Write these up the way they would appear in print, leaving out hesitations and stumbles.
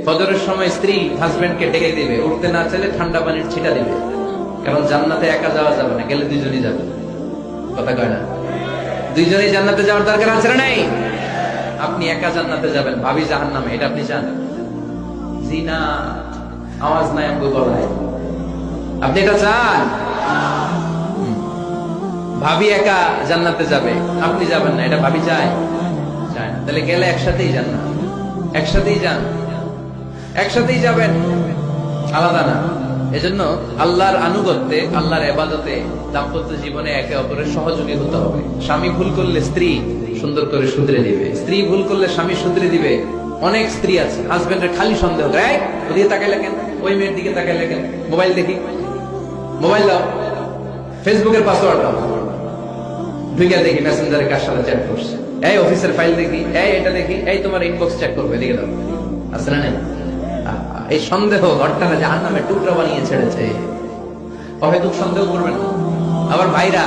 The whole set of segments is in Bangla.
ফজরের সময় স্ত্রী হাজবেন্ডকে ডেকে দিবে, উঠতে না চাইলে ঠান্ডা পানির ছিটা দিবে, কারণ জান্নাতে একা যাওয়া যাবে না, গেলে দুইজনই যাবে। কথা কয় না? দুইজনেই জান্নাতে যাওয়ার দরকার আছে না নাই? আপনি একা জান্নাতে যাবেন, ভাবি জাহান্নামে, এটা আপনি চান? জি না, আওয়াজ নাই আমগো গলায়। আপনি এটা চান? ভাবি একা জান্নাতে যাবে, আপনি যাবেন না, এটা ভাবি চায়? চায় না। তাহলে গেলে একসাথেই যান না, একসাথেই যান, একসাথেই যাবেন, আলাদা না। এজন্য আল্লাহর আনুগত্যে, আল্লাহর ইবাদতে, দাম্পত্য জীবনে একে অপরের সহযোগী হতে হবে। স্বামী ভুল করলে স্ত্রী সুন্দর করে শুধরে দিবে, স্ত্রী ভুল করলে স্বামী শুধরে দিবে। অনেক স্ত্রী আছে হাজবেন্ডের খালি সন্দেহ করে, ওদিকে তাকাইলে কেন, ওই মেয়ের দিকে তাকাইলে কেন, মোবাইল দেখি, মোবাইল দাও, ফেসবুকের পাসওয়ার্ড দাও, ঢুকে দেখি মেসেঞ্জারে কার সাথে চ্যাট করছে, এই অফিসের ফাইল দেখি, এই এটা দেখি, এই তোমার ইনবক্স চেক করবে, এদিকে দাও। আছে না নাই? এই সন্দেহ ঘরটাকে জাহান্নামের টুকরা বানিয়ে ছেড়েছে। অহেতুক সন্দেহ করবেন না। আবার ভাইরা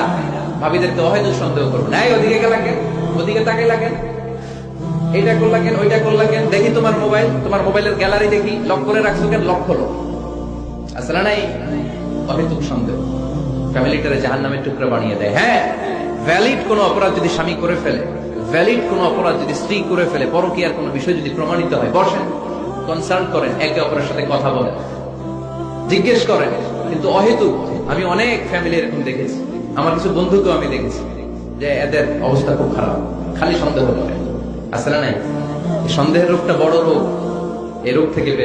ভাবিদেরকে অহেতুক সন্দেহ করবেন, এই ওদিকে গেলা কেন, ওদিকে তাকাইলা কেন, এইটা করলা কেন, ওইটা করলা কেন, দেখি তোমার মোবাইল, তোমার মোবাইলের গ্যালারি দেখি, লক করে রাখছো কেন, লক খোলো। আছে না নাই? অহেতুক সন্দেহ ফ্যামিলিটারে জাহান্নামের টুকরা বানিয়ে দেয়। হ্যাঁ, ভ্যালিড কোন অপরাধ যদি স্বামী করে ফেলে, ভ্যালিড কোন অপরাধ যদি স্ত্রী করে ফেলে, পরকীয়ার কোন বিষয় যদি প্রমাণিত হয়, বসেন, কনসাল্ট করেন, একে অপরের সাথে কথা বলেন, জিজ্ঞেস করেন। কিন্তু অহেতুক, আমি অনেক ফ্যামিলি এরকম দেখেছি, আমার কিছু বন্ধুকেও আমি দেখেছি যে এদের অবস্থা খুব খারাপ, খালি সন্দেহ করে। আসলে নাই, সন্দেহের রোগটা বড় রোগ, এই রোগ থেকে বেরিয়ে